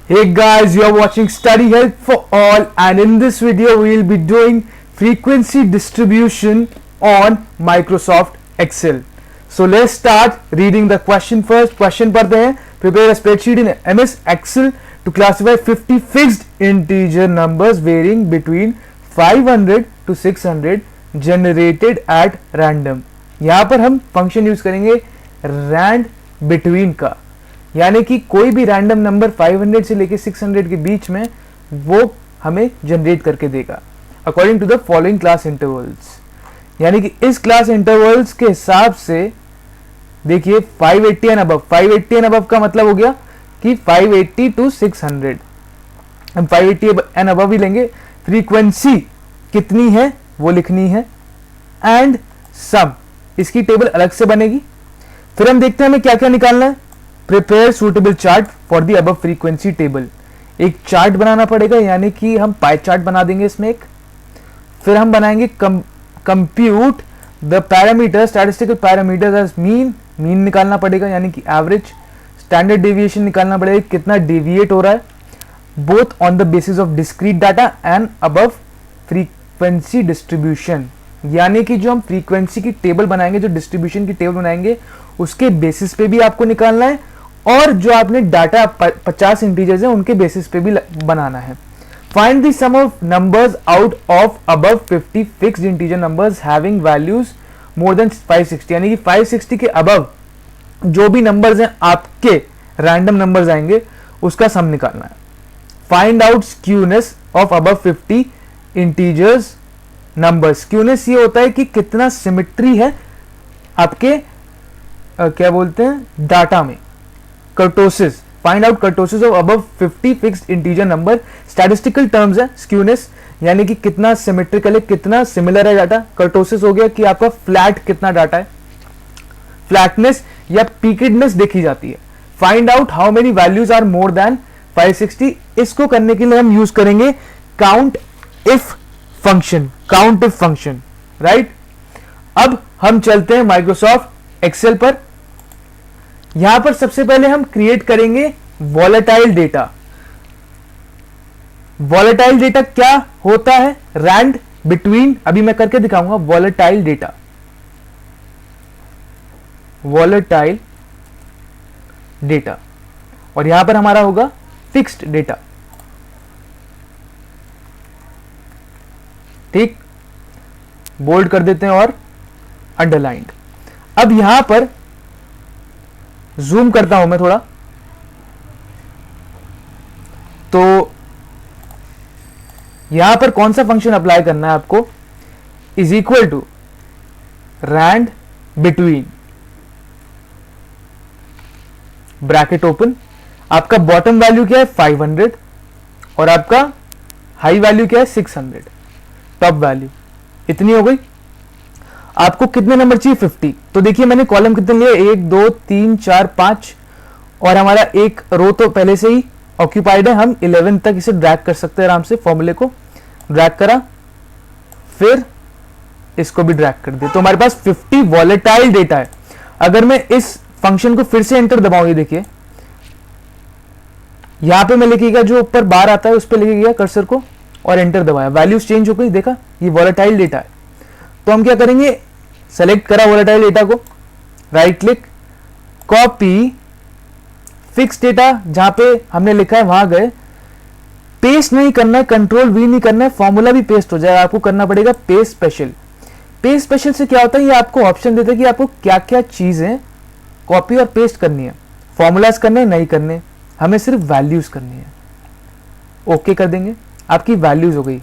Hey guys, you are watching Study Help for All, and in this video we will be doing frequency distribution on Microsoft Excel. So let's start reading the question first. Question पढ़ते हैं. Prepare a spreadsheet in MS Excel to classify 50 fixed integer numbers varying between 500 to 600 generated at random. यहाँ पर हम function use करेंगे rand between का, यानी कि कोई भी रैंडम नंबर 500 से लेके 600 के बीच में वो हमें जनरेट करके देगा according to the following class intervals. यानी कि इस क्लास इंटरवल्स के हिसाब से देखिए 580 एंड अबव. 580 एंड अबव का मतलब हो गया कि 580 टू 600. हम 580 एंड अबव ही लेंगे. फ्रीक्वेंसी कितनी है वो लिखनी है एंड सम, इसकी टेबल अलग से बनेगी. फिर हम देखते हैं हमें क्या क्या निकालना है. Prepare suitable chart for the above frequency table. एक चार्ट बनाना पड़ेगा, यानी कि हम पाई चार्ट बना देंगे इसमें एक. फिर हम बनाएंगे compute the parameter statistical parameters as mean. Mean निकालना पड़ेगा, यानी कि एवरेज. स्टैंडर्ड डेविएशन निकालना पड़ेगा, कितना डेविएट हो रहा है, both on the basis of discrete data and above frequency distribution. यानी कि जो हम फ्रीक्वेंसी की टेबल बनाएंगे, जो डिस्ट्रीब्यूशन की टेबल बनाएंगे, उसके बेसिस पे भी आपको निकालना है, और जो आपने डाटा 50 इंटीजर्स हैं उनके बेसिस पे भी बनाना है. Find the sum of numbers out of above 50 fixed integer numbers having values more than 560. यानी कि 560 के अबव जो भी नंबर्स हैं आपके रैंडम नंबर्स आएंगे उसका सम निकालना है. Find out skewness of above 50 integers numbers. Skewness ये होता है कि कितना सिमेट्री है आपके क्या बोलते हैं डाटा में. Kurtosis. Find out kurtosis of above 50 fixed integer number. Statistical terms है स्क्यूनेस, यानी कि कितना सिमेट्रिकल है, कितना सिमिलर है डाटा. कर्टोसिस हो गया कि आपका फ्लैट कितना डाटा है. फ्लैटनेस या पीकेडनेस देखी जाती है. Find out how many values are more than 560. इसको करने के लिए हम यूज करेंगे count if function. Count if function, right. अब हम चलते हैं माइक्रोसॉफ्ट एक्सेल पर. यहां पर सबसे पहले हम क्रिएट करेंगे वॉलेटाइल डेटा. वॉलेटाइल डेटा क्या होता है? Rand between. अभी मैं करके दिखाऊंगा वॉलेटाइल डेटा. वॉलेटाइल डेटा, और यहां पर हमारा होगा फिक्स्ड डेटा. ठीक, बोल्ड कर देते हैं और अंडरलाइंड. अब यहां पर जूम करता हूं मैं थोड़ा, तो यहां पर कौन सा फंक्शन अप्लाई करना है आपको? Is equal to rand between, bracket open. आपका बॉटम वैल्यू क्या है? 500, और आपका हाई वैल्यू क्या है? 600. टॉप वैल्यू इतनी हो गई. आपको कितने नंबर चाहिए? 50. तो देखिए मैंने कॉलम कितने लिए? 1 2 3 4 5, और हमारा एक रो तो पहले से ही ऑक्यूपाइड है. हम 11 तक इसे ड्रैग कर सकते हैं आराम से. फॉर्मूले को ड्रैग करा, फिर इसको भी ड्रैग कर दिया, तो हमारे पास 50 वॉलेटाइल डेटा है. अगर मैं इस फंक्शन को फिर से एंटर दबाऊं, ये देखिए यहां पे मैं लिखिएगा, जो ऊपर बार आता है उस पर लिखिएगा कर्सर को, और एंटर दबाया, वैल्यूज चेंज हो गई. देखा, ये वॉलेटाइल डेटा है. तो हम क्या करेंगे? सेलेक्ट करा वॉलेटाइल डेटा को, right click, copy, fix data जहां पे हमने लिखा है वहां गए. पेस्ट नहीं करना है, कंट्रोल वी नहीं करना है, फॉर्मूला भी पेस्ट हो जाएगा. आपको करना पड़ेगा पेस्ट स्पेशल. पेस्ट स्पेशल से क्या होता है? ये आपको ऑप्शन देता है कि आपको क्या क्या चीजें कॉपी और पेस्ट करनी है. फॉर्मूलाज करने नहीं करने, हमें सिर्फ वैल्यूज करनी है. ओके कर देंगे, आपकी वैल्यूज हो गई.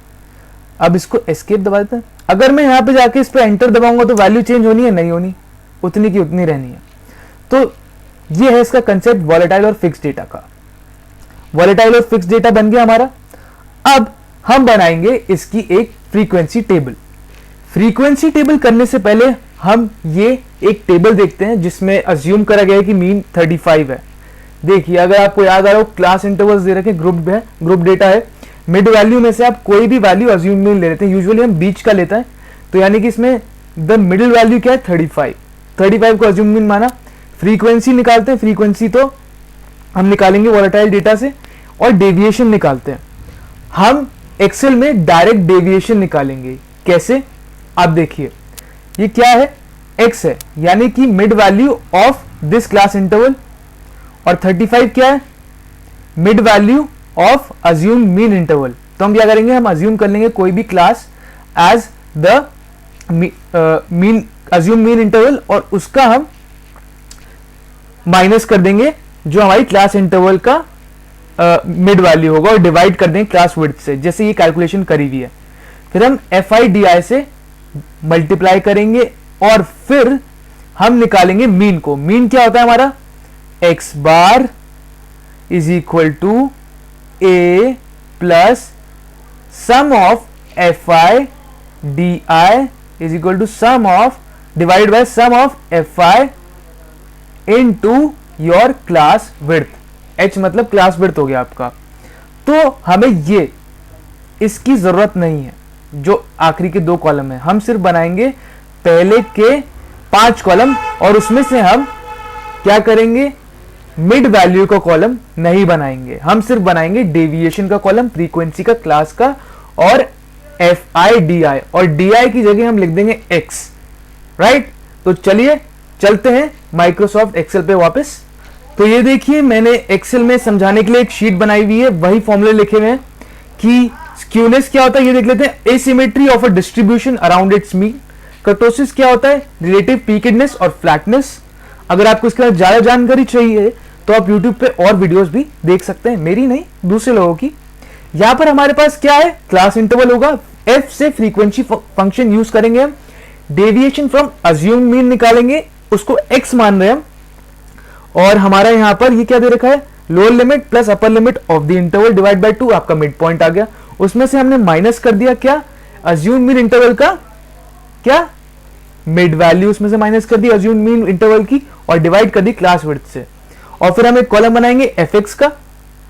अब इसको एस्केप दबा देते हैं. अगर मैं यहां पे जाके इस पे एंटर दबाऊंगा तो वैल्यू चेंज होनी है? नहीं होनी, उतनी की उतनी रहनी है. तो ये है इसका कंसेप्ट वॉलेटाइल और फिक्स डेटा का. वॉलेटाइल और फिक्स डेटा बन गया हमारा. अब हम बनाएंगे इसकी एक फ्रीक्वेंसी टेबल. फ्रीक्वेंसी टेबल करने से पहले हम ये एक टेबल देखते हैं जिसमें अज्यूम करा गया है कि मीन 35 है. देखिए, अगर आपको याद आ रहा हो, क्लास इंटरवल्स दे रखे, ग्रुप है, ग्रुप डेटा है. मिड वैल्यू में से आप कोई भी वैल्यू अज्यूम नहीं ले लेते हैं, यूजुअली हम बीच का लेते हैं. तो यानी कि इसमें द मिडिल वैल्यू क्या है? 35. 35 को अज्यूम मीन माना. फ्रीक्वेंसी निकालते हैं. फ्रीक्वेंसी तो हम निकालेंगे वॉलेटाइल डेटा से, और डेविएशन निकालते हैं। हम एक्सेल में डायरेक्ट डेविएशन निकालेंगे। कैसे? आप देखिए, ये क्या है? x है, यानी कि mid value of this class interval, और 35 क्या है? Mid value of assume mean interval. तो हम क्या करेंगे, हम अज्यूम कर लेंगे कोई भी class as the mean, assume mean interval, और उसका हम माइनस कर देंगे जो हमारी क्लास इंटरवल का मिड वैल्यू होगा, और डिवाइड कर देंगे क्लास विड्थ से, जैसे ये कैलकुलेशन करी हुई है। फिर हम FI/DI से मल्टीप्लाई करेंगे, और फिर हम निकालेंगे मीन को। मीन क्या होता है हमारा? x bar is equal to a plus sum of FI/DI is equal to sum of divide by sum of FI into your class width. h मतलब क्लास विड्थ हो गया आपका। तो हमें ये इसकी जरूरत नहीं है, जो आखिरी के 2 कॉलम है। हम सिर्फ बनाएंगे पहले के 5 कॉलम, और उसमें से हम क्या करेंगे, मिड वैल्यू का कॉलम नहीं बनाएंगे। हम सिर्फ बनाएंगे डेविएशन का कॉलम, फ्रीक्वेंसी का, क्लास का, और FI/DI, और DI की जगह हम लिख देंगे x, राइट। तो चलिए चलते हैं माइक्रोसॉफ्ट एक्सेल पे वापस। तो ये देखिए, मैंने एक्सेल में समझाने के लिए एक शीट बनाई हुई है, वही फॉर्मूले लिखे हुए हैं कि स्क्यूनेस क्या होता है, ये देख लेते हैं। Asymmetry of a distribution around its mean. Kurtosis क्या होता है? रिलेटिव पीकेडनेस और फ्लैटनेस। अगर आपको इसके बाद ज्यादा जानकारी चाहिए तो आप YouTube पे और वीडियोस भी देख सकते हैं, मेरी नहीं, दूसरे लोगों की। यहां पर हमारे पास क्या है? क्लास इंटरवल होगा। F से फ्रीक्वेंसी फंक्शन यूज करेंगे हम। डेविएशन फ्रॉम अज्यूम मीन निकालेंगे, उसको x मान रहे हैं हम। और हमारा यहां पर ये क्या दे रखा है? Lower limit plus upper limit of the interval divide by 2, आपका मिड पॉइंट आ गया। उसमें से हमने माइनस कर दिया क्या? अज्यूम मीन इंटरवल का क्या? मिड वैल्यू उसमें से माइनस कर दी अज्यूम मीन इंटरवल की, और डिवाइड कर दी क्लास विड्थ से। और फिर हम एक कॉलम बनाएंगे fx का,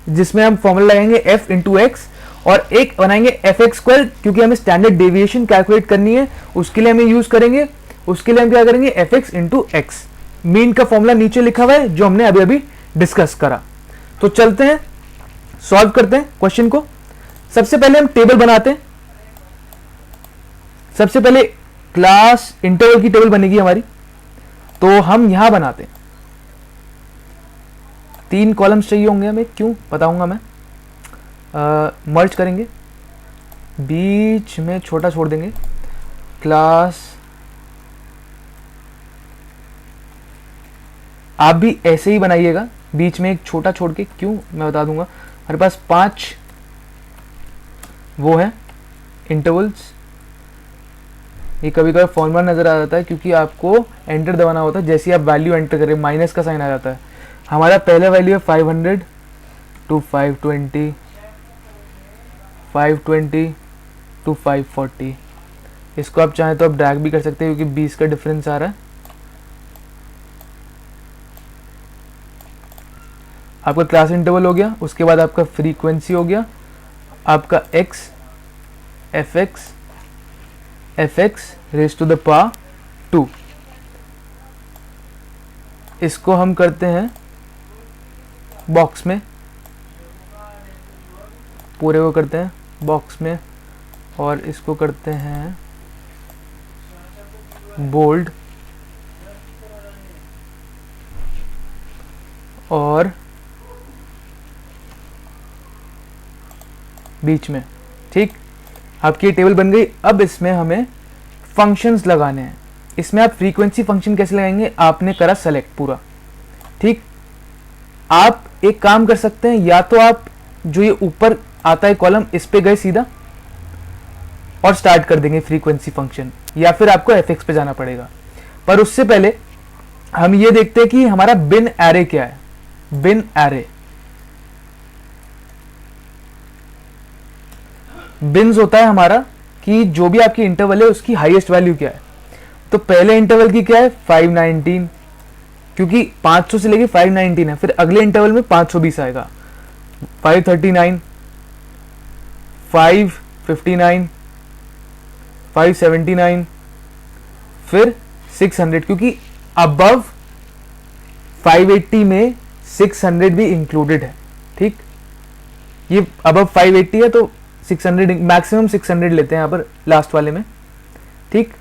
जिसमें हम फॉर्मूला लगाएंगे f इंटू एक्स, और एक बनाएंगे fx², क्योंकि हमें स्टैंडर्ड डेविएशन कैलकुलेट करनी है, उसके लिए हमें यूज करेंगे। उसके लिए हम क्या करेंगे? fx into x. मीन का फॉर्मूला नीचे लिखा हुआ है, जो हमने अभी अभी डिस्कस करा। तो चलते हैं, सॉल्व करते हैं क्वेश्चन को। सबसे पहले हम टेबल बनाते हैं। सबसे पहले क्लास इंटरवल की टेबल बनेगी हमारी, तो हम यहां बनाते हैं। 3 कॉलम्स चाहिए होंगे हमें, क्यों बताऊंगा मैं। मर्ज करेंगे, बीच में छोटा छोड़ देंगे, क्लास। आप भी ऐसे ही बनाइएगा, बीच में एक छोटा छोड़ के, क्यों मैं बता दूंगा। हमारे पास 5 वो है इंटरवल्स। ये कभी कभी फॉर्मूला नजर आ जाता है, क्योंकि आपको एंटर दबाना होता है। जैसे आप वैल्यू एंटर करें, माइनस का साइन आ जाता है। हमारा पहला वैल्यू है 500 टू 520, 520 टू 540। इसको आप चाहें तो आप ड्रैग भी कर सकते हैं, क्योंकि 20 का डिफरेंस आ रहा है। आपका क्लास इंटरवल हो गया, उसके बाद आपका फ्रीक्वेंसी हो गया, आपका x, fx raise to the power 2। इसको हम करते हैं बॉक्स में, पूरे को करते हैं बॉक्स में, और इसको करते हैं बोल्ड, और बीच में। ठीक, आपकी टेबल बन गई। अब इसमें हमें फंक्शंस लगाने हैं। इसमें आप फ्रीक्वेंसी फंक्शन कैसे लगाएंगे? आपने करा सेलेक्ट पूरा, ठीक। आप एक काम कर सकते हैं, या तो आप जो ये ऊपर आता है कॉलम, इस पे गए सीधा और स्टार्ट कर देंगे फ्रीक्वेंसी फंक्शन, या फिर आपको fx पे जाना पड़ेगा। पर उससे पहले हम ये देखते हैं कि हमारा बिन एरे क्या है। बिन एरे, बिन्स होता है हमारा कि जो भी आपकी इंटरवल है उसकी हाईएस्ट वैल्यू क्या है। तो पहले इंटरवल की क्या है? 519, क्योंकि 500 से लेके 519 है। फिर अगले इंटरवल में 520 आएगा, 539, 559, 579, फिर 600, क्योंकि अबव 580 में 600 भी इंक्लूडेड है। ठीक, ये अबव 580 है तो 600 मैक्सिमम 600 लेते हैं यहाँ पर लास्ट वाले में। ठीक,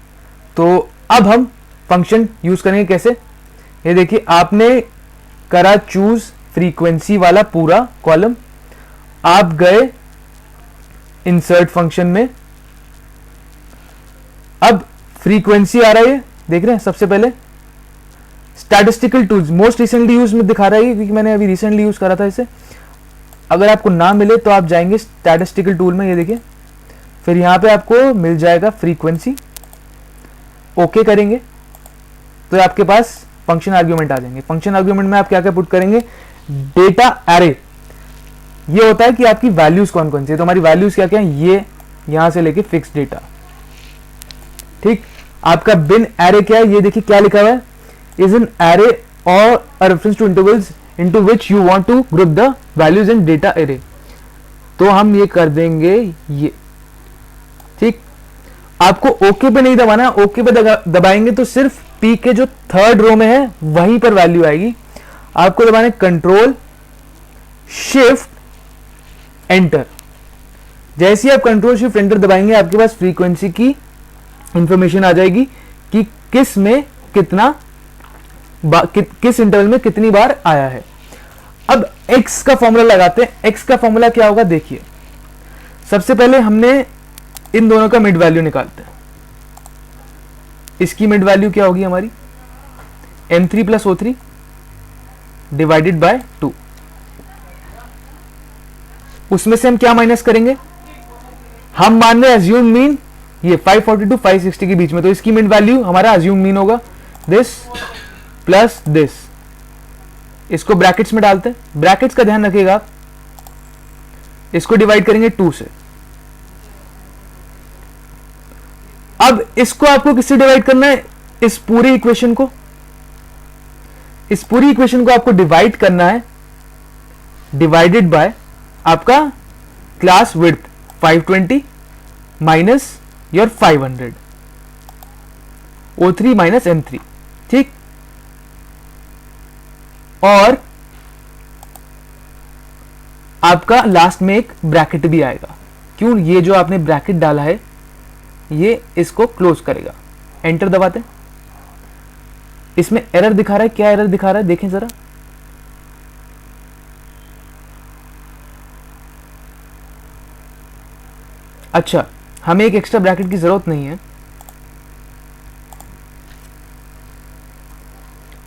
तो अब हम फंक्शन यूज करेंगे कैसे, ये देखिए आपने करा चूज फ्रीक्वेंसी वाला पूरा कॉलम, आप गए इंसर्ट फंक्शन में, अब फ्रीक्वेंसी आ रहा है, देख रहे हैं सबसे पहले statistical tools most recently use में दिखा रहा है क्योंकि मैंने अभी रिसेंटली यूज करा था इसे। अगर आपको ना मिले तो आप जाएंगे स्टैटिस्टिकल टूल में, ये देखिए, फिर यहां पे आपको मिल जाएगा फ्रीक्वेंसी, ओके करेंगे तो आपके पास फंक्शन आर्ग्यूमेंट आ जाएंगे। फंक्शन आर्ग्यूमेंट में आप क्या क्या पुट करेंगे, डेटा एरे, ये होता है कि आपकी वैल्यूज कौन कौन सी है, तो हमारी वैल्यूज क्या क्या है, ये यहां से लेके फिक्स डेटा। ठीक, आपका बिन एरे क्या है, ये देखिए क्या लिखा हुआ है, इज एन एरे और a reference to intervals into which you want to group the values in data array, तो हम ये कर देंगे ये। ठीक, आपको ओके पे नहीं दबाना, ओके पे दबाएंगे तो सिर्फ पी के जो थर्ड रो में है वहीं पर वैल्यू आएगी। आपको दबाना कंट्रोल शिफ्ट एंटर, जैसे ही आप कंट्रोल शिफ्ट एंटर दबाएंगे आपके पास फ्रीक्वेंसी की इंफॉर्मेशन आ जाएगी कि किस में कितना किस इंटरवल में कितनी बार आया है। अब x का फॉर्मूला लगाते हैं। x का फॉर्मूला क्या होगा, देखिए सबसे पहले हमने इन दोनों का मिड वैल्यू निकालते हैं। इसकी मिड वैल्यू क्या होगी हमारी, m3 plus O3 divided by 2। उसमें से हम क्या माइनस करेंगे, हम मान रहे अज्यूम मीन ये 542 560 के बीच में, तो इसकी मिड वैल्यू हमारा अज्यूम मीन होगा दिस प्लस दिस। इसको ब्रैकेट्स में डालते हैं, ब्रैकेट्स का ध्यान रखिएगा आप, इसको डिवाइड करेंगे 2 से। अब इसको आपको किससे डिवाइड करना है, इस पूरी इक्वेशन को, इस पूरी इक्वेशन को आपको डिवाइड करना है डिवाइडेड बाय आपका class width 520 minus your 500 O3 minus M3। ठीक, और आपका लास्ट में एक ब्रैकेट भी आएगा, क्यों, ये जो आपने ब्रैकेट डाला है ये इसको क्लोज करेगा। एंटर दबाते हैं, इसमें एरर दिखा रहा है, क्या एरर दिखा रहा है देखें जरा, अच्छा हमें एक एक्स्ट्रा ब्रैकेट की जरूरत नहीं है।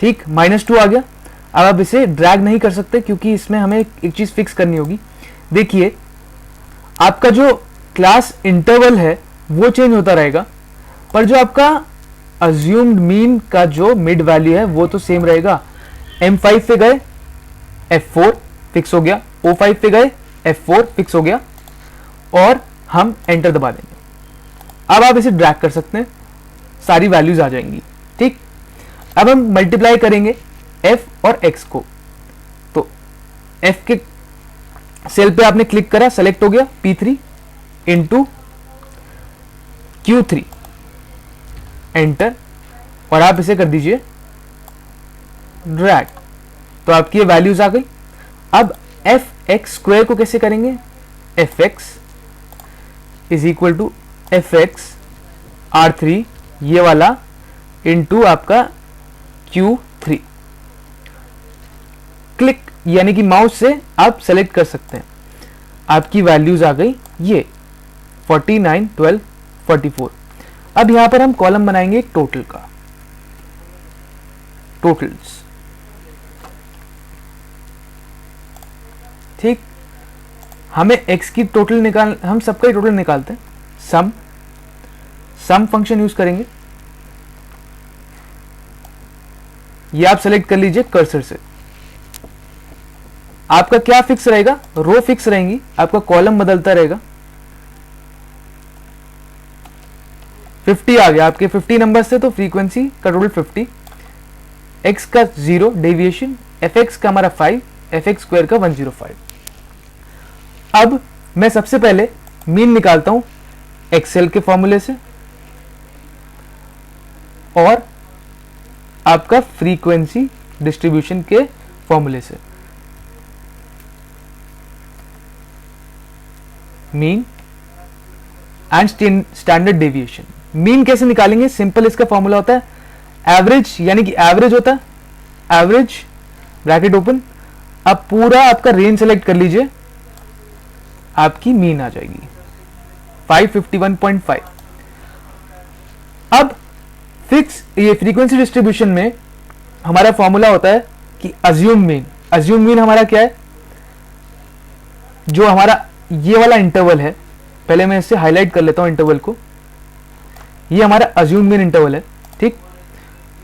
ठीक, -2 आ गया। अब आप इसे ड्रैग नहीं कर सकते क्योंकि इसमें हमें एक चीज फिक्स करनी होगी। देखिए आपका जो क्लास इंटरवल है वो चेंज होता रहेगा, पर जो आपका अज्यूम्ड मीन का जो मिड वैल्यू है वो तो सेम रहेगा। M5 पे गए F4 फिक्स हो गया, O5 पे गए F4 फिक्स हो गया, और हम एंटर दबा देंगे। अब आप इसे ड्रैग कर सकते हैं, सारी वैल्यूज आ जाएंगी। ठीक, अब हम मल्टीप्लाई करेंगे F और X को, तो F के सेल पे आपने क्लिक करा, सेलेक्ट हो गया P3 इंटू Q3, एंटर, और आप इसे कर दीजिए ड्रैग, तो आपकी ये वैल्यूज आ गई। अब fx स्क्वायर को कैसे करेंगे, fx is equal to fx R3 ये वाला इंटू आपका Q3, क्लिक, यानी कि माउस से आप सेलेक्ट कर सकते हैं। आपकी वैल्यूज आ गई ये 49 12 44। अब यहां पर हम कॉलम बनाएंगे एक टोटल का, टोटल्स। ठीक, हमें x की टोटल निकाल, हम सबका ही टोटल निकालते हैं, सम फंक्शन यूज करेंगे। ये आप सेलेक्ट कर लीजिए कर्सर से। आपका क्या फिक्स रहेगा, रो फिक्स रहेंगी, आपका कॉलम बदलता रहेगा। 50 आ गया आपके 50 नंबर से, तो फ्रीक्वेंसी का टोटल 50, x का 0 डेविएशन, fx का हमारा 5, fx स्क्वायर का 105। अब मैं सबसे पहले मीन निकालता हूं एक्सेल के फॉर्मूले से और आपका फ्रीक्वेंसी डिस्ट्रीब्यूशन के फॉर्मूले से। Mean and standard deviation. Mean कैसे निकालेंगे? सिंपल इसका फॉर्मूला होता है एवरेज, यानी कि एवरेज होता है एवरेज ब्रैकेट ओपन। अब पूरा आपका रेंज सेलेक्ट कर लीजिए, आपकी मीन आ जाएगी 551.5। अब फिक्स ये फ्रीक्वेंसी डिस्ट्रीब्यूशन में हमारा फॉर्मूला होता है कि अज्यूम मीन। अज्यूम मीन हमारा क्या है? जो हमारा ये वाला इंटरवल है, पहले मैं इससे हाईलाइट कर लेता हूं इंटरवल को, ये हमारा अज्यूम मीन इंटरवल है, ठीक।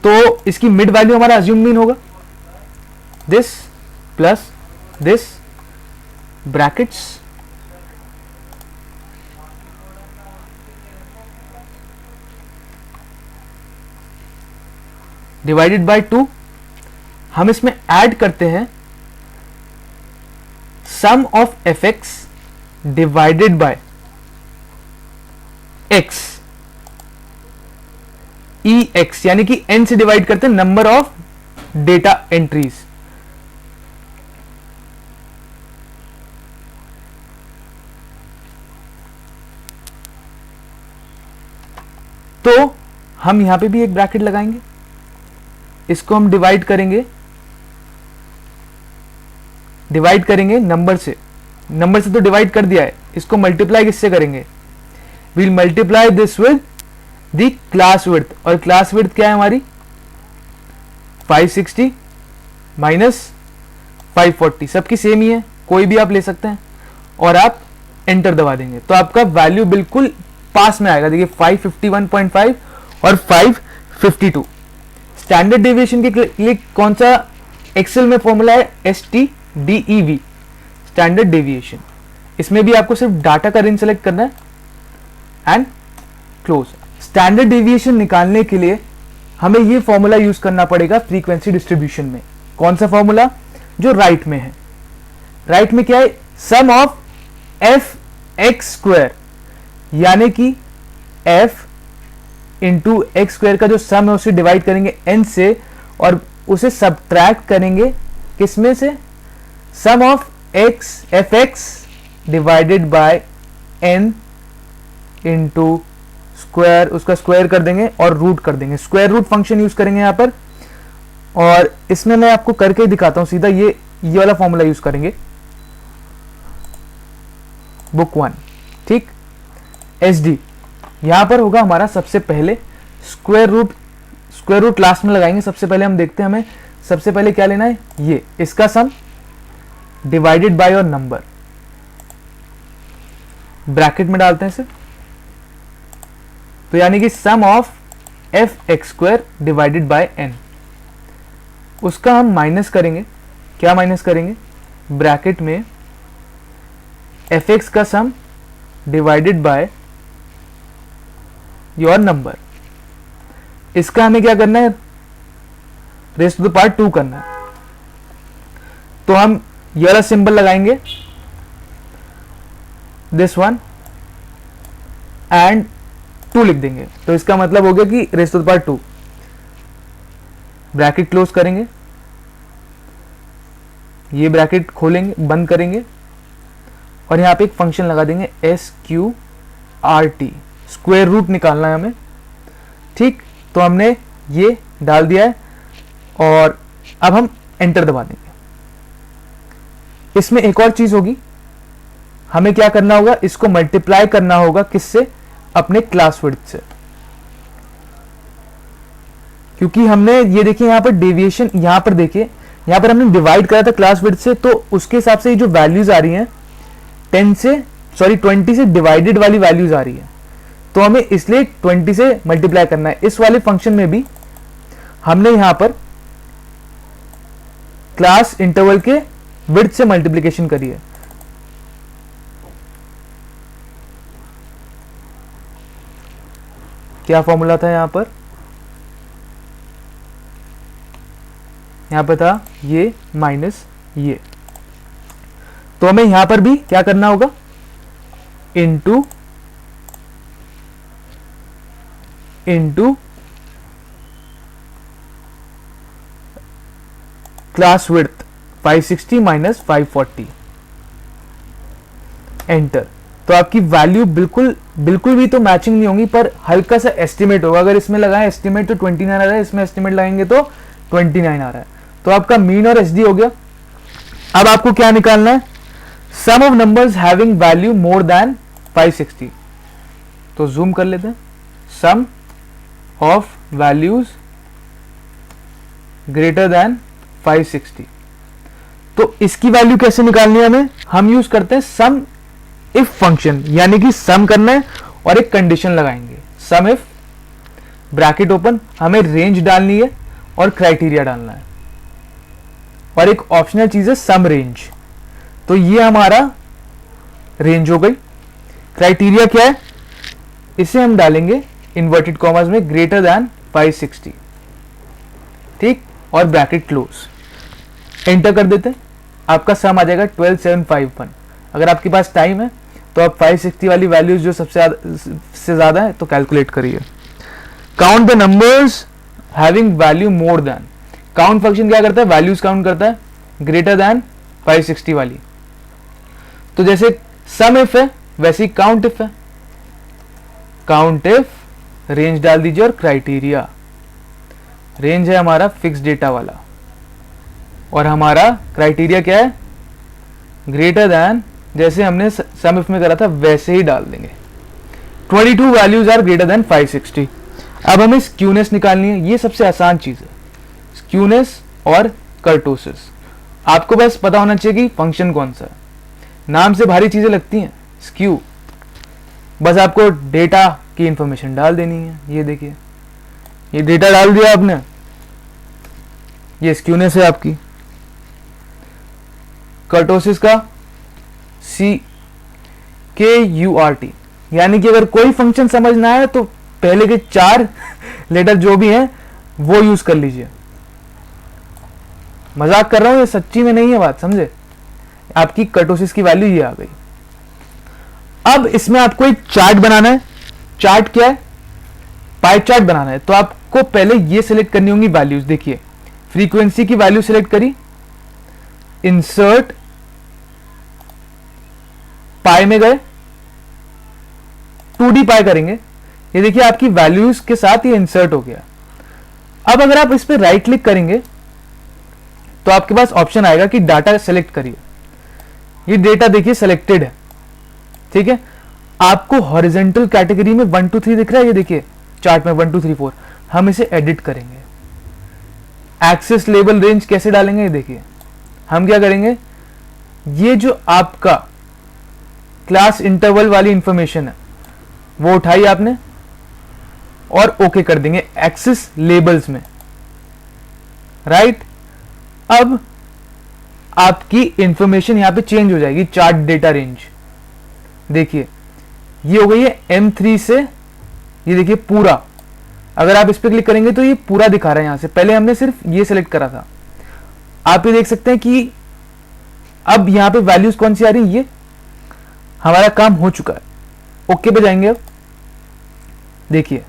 तो इसकी मिड वैल्यू हमारा अज्यूम मीन होगा this plus this brackets divided by 2। हम इसमें ऐड करते हैं sum of f x divided by x e x, यानी कि n से डिवाइड करते हैं नंबर ऑफ डेटा एंट्रीज। तो हम यहां पे भी एक ब्रैकेट लगाएंगे, इसको हम डिवाइड करेंगे नंबर से। नंबर से तो डिवाइड कर दिया है, इसको मल्टीप्लाई किससे करेंगे? We'll multiply this with the class width, और क्लास विड्थ क्या है हमारी 560 माइनस 540, सबकी सेम ही है, कोई भी आप ले सकते हैं, और आप एंटर दबा देंगे तो आपका वैल्यू बिल्कुल पास में आएगा। देखिए 551.5 और 552। स्टैंडर्ड डेविएशन के लिए कौन सा एक्सेल में फॉर्मूला है? STDEV, standard deviation. इसमें भी आपको सिर्फ डाटा का रेंज सेलेक्ट करना है एंड क्लोज। स्टैंडर्ड डेविएशन निकालने के लिए हमें ये फॉर्मूला यूज करना पड़ेगा फ्रीक्वेंसी डिस्ट्रीब्यूशन में। कौन सा फॉर्मूला? जो राइट में है। राइट में क्या है? Sum of f x square, यानी कि एफ इंटू एक्स स्क्वायर का जो सम है उसे डिवाइड करेंगे n से, और उसे सब्ट्रैक्ट करेंगे किसमें से? Sum of x f x divided by n into square, उसका स्क्वायर कर देंगे और रूट कर देंगे। स्क्वायर रूट फंक्शन यूज करेंगे यहां पर, और इसमें मैं आपको करके दिखाता हूं सीधा। ये वाला फॉर्मूला यूज करेंगे बुक 1, ठीक। SD यहां पर होगा हमारा सबसे पहले स्क्वायर रूट लास्ट में लगाएंगे। सबसे पहले हम देखते हैं हमें सबसे पहले क्या लेना है, ये इसका sum divided by your number, bracket में डालते हैं इसे, तो यानी कि sum of f x square divided by n। उसका हम माइनस करेंगे, क्या माइनस करेंगे? ब्रैकेट में एफ एक्स का सम डिवाइडेड बाय योर नंबर। इसका हमें क्या करना है? रेज़ टू द पावर 2 करना है। तो हम ये वाला सिंबल लगाएंगे, दिस वन, एंड 2 लिख देंगे। तो इसका मतलब हो गया कि raise to the power 2। Bracket close करेंगे, ये ब्रैकेट खोलेंगे, बंद करेंगे, और यहां पे एक फंक्शन लगा देंगे SQRT, स्क्वायर रूट निकालना है हमें, ठीक। तो हमने ये डाल दिया है, और अब हम एंटर दबा देंगे। इसमें एक और चीज होगी, हमें क्या करना होगा? इसको मल्टीप्लाई करना होगा किससे? अपने क्लास विड्थ से, क्योंकि हमने ये देखिए यहां पर डेविएशन, यहां पर देखिए यहां पर हमने डिवाइड करा था क्लास विड्थ से, तो उसके हिसाब से ये जो वैल्यूज आ रही हैं 20 से डिवाइडेड वाली वैल्यूज आ रही है, तो हमें इसलिए 20 से मल्टीप्लाई करना है। इस वाले फंक्शन में भी हमने यहां पर क्लास इंटरवल के विड्थ से मल्टीप्लिकेशन करी है। क्या फॉर्मूला था यहां पर? यहां पर था ये माइनस ये, तो हमें यहां पर भी क्या करना होगा? Into class width 560 minus 540, enter. तो आपकी वैल्यू बिल्कुल बिल्कुल भी तो मैचिंग नहीं होंगी, पर हल्का सा एस्टिमेट होगा। अगर इसमें लगाए एस्टिमेट तो 29 आ रहा है, इसमें एस्टिमेट लगाएंगे तो 29 आ रहा है। तो आपका मीन और एसडी हो गया। अब आपको क्या निकालना है, sum of numbers having value more than 560। तो जूम कर लेते हैं, sum of values greater than 560। तो इसकी वैल्यू कैसे निकालनी है हमें, हम यूज करते हैं सम इफ फंक्शन, यानी कि सम करना है और एक कंडीशन लगाएंगे। सम इफ ब्रैकेट ओपन, हमें रेंज डालनी है और क्राइटेरिया डालना है, और एक ऑप्शनल चीज है सम रेंज। तो ये हमारा रेंज हो गई। क्राइटेरिया क्या है, इसे हम डालेंगे इन्वर्टेड कॉमर्स में ग्रेटर देन 560, ठीक, और ब्रैकेट क्लोज। एंटर कर देते हैं, आपका सम आ जाएगा 12751। अगर आपके पास टाइम है तो आप 560 वाली वैल्यूज जो सबसे ज्यादा है तो कैलकुलेट करिए। Count the numbers having value more then, count function क्या करता है, वैल्यूज काउंट करता है ग्रेटर देन 560 वाली। तो जैसे सम इफ है वैसे ही काउंट इफ है। काउंट इफ रेंज डाल दीजिए और क्राइटेरिया, रेंज है हमारा फिक्स डेटा वाला और हमारा क्राइटेरिया क्या है, ग्रेटर देन, जैसे हमने सम इफ में करा था वैसे ही डाल देंगे। 22 वैल्यूज आर ग्रेटर देन 560। अब हमें स्क्यूनेस निकालनी है, ये सबसे आसान चीज है, स्क्यूनेस और कर्टोसिस। आपको बस पता होना चाहिए कि फंक्शन कौन सा है, नाम से भारी चीजें लगती हैं स्क्यू, बस आपको डेटा की इंफॉर्मेशन डाल देनी है। ये देखिए, ये डेटा डाल दिया आपने, ये स्क्यूनेस है आपकी। कर्टोसिस का CKURT, यानी कि अगर कोई फंक्शन समझना है तो पहले के 4 लेटर जो भी हैं वो यूज कर लीजिए। मजाक कर रहा हूं, ये सच्ची में नहीं है बात, समझे। आपकी कर्टोसिस की वैल्यू ये आ गई। अब इसमें आपको एक चार्ट बनाना है। चार्ट क्या है, पाई चार्ट बनाना है। तो आपको पहले ये सिलेक्ट करनी होंगी वैल्यूज। देखिए, फ्रीक्वेंसी की वैल्यू सिलेक्ट करी, इंसर्ट पाई में गए, 2D पाई करेंगे। ये देखिए आपकी वैल्यूज के साथ ये इंसर्ट हो गया। अब अगर आप इस पर राइट क्लिक करेंगे तो आपके पास ऑप्शन आएगा कि डाटा सेलेक्ट करिए। ये डेटा देखिए सेलेक्टेड है, ठीक है। आपको हॉरिजॉन्टल कैटेगरी में 1 2 3 दिख रहा है, ये देखिए चार्ट में 1 2 3 4। हम इसे एडिट करेंगे। एक्सेस लेबल रेंज कैसे डालेंगे, ये देखिए। हम क्या करेंगे, ये जो आपका क्लास इंटरवल वाली इंफॉर्मेशन है वो उठाई आपने और ओके कर देंगे एक्सेस लेबल्स में, राइट। अब आपकी इंफॉर्मेशन यहां पे चेंज हो जाएगी। चार्ट डेटा रेंज देखिए, ये हो गई है M3 से, ये देखिए पूरा। अगर आप इस पर क्लिक करेंगे तो ये पूरा दिखा रहा है यहां से। पहले हमने सिर्फ ये सिलेक्ट करा था। आप ये देख सकते हैं कि अब यहां पे वैल्यूज कौन सी आ रही है, ये हमारा काम हो चुका है। ओके पे जाएंगे। अब देखिए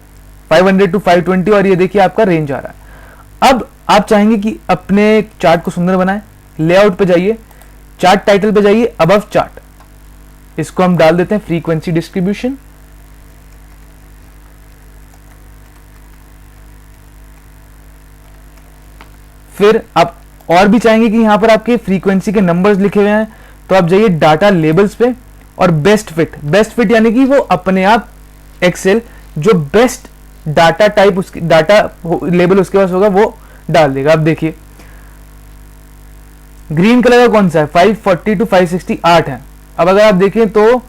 500 to 520 और ये देखिए आपका रेंज आ रहा है। अब आप चाहेंगे कि अपने चार्ट को सुंदर बनाएं, लेआउट पे जाइए, चार्ट टाइटल पे जाइए, अबव चार्ट, इसको हम डाल देते हैं फ्रीक्वेंसी डिस्ट्रीब्यूशन। फिर आप और भी चाहेंगे कि यहां पर आपके फ्रीक्वेंसी के नंबर्स लिखे हुए हैं तो आप जाइए डाटा लेबल्स पे और बेस्ट फिट। बेस्ट फिट यानी कि वो अपने आप एक्सेल जो बेस्ट डाटा टाइप उसकी डाटा लेबल उसके पास होगा वो डाल देगा। अब देखिए ग्रीन कलर का कौन सा है, 540 to 568 है। अब अगर आप देखें तो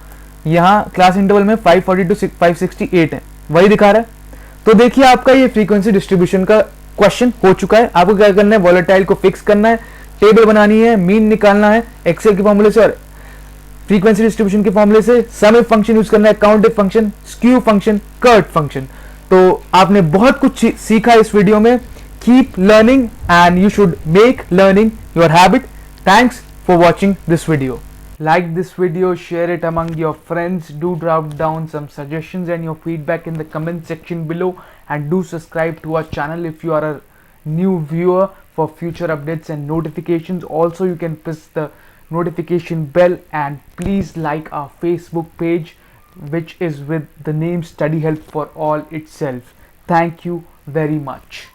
यहां क्लास इंटरवल में 540 to 568 है, वही दिखा रहा है। तो देखिए आपका ये फ्रीक्वेंसी डिस्ट्रीब्यूशन का क्वेश्चन हो चुका है। आपको क्या करना है, वॉलेटाइल को फिक्स करना है, टेबल बनानी है, मीन निकालना है एक्सेल के फॉर्मूले से और फ्रीक्वेंसी डिस्ट्रीब्यूशन के फॉर्मूले से। सम इफ फंक्शन यूज करना है, count if function, skew function, kurt function. तो आपने बहुत कुछ सीखा इस वीडियो में। Keep learning and you should make learning your habit. Thanks for watching this video. Like this video, share it among your friends. Do drop down some suggestions and your feedback in the comment section below, and do subscribe to our channel if you are a new viewer for future updates and notifications. Also, you can press the notification bell, and please like our Facebook page, which is with the name Study Help for All itself. Thank you very much.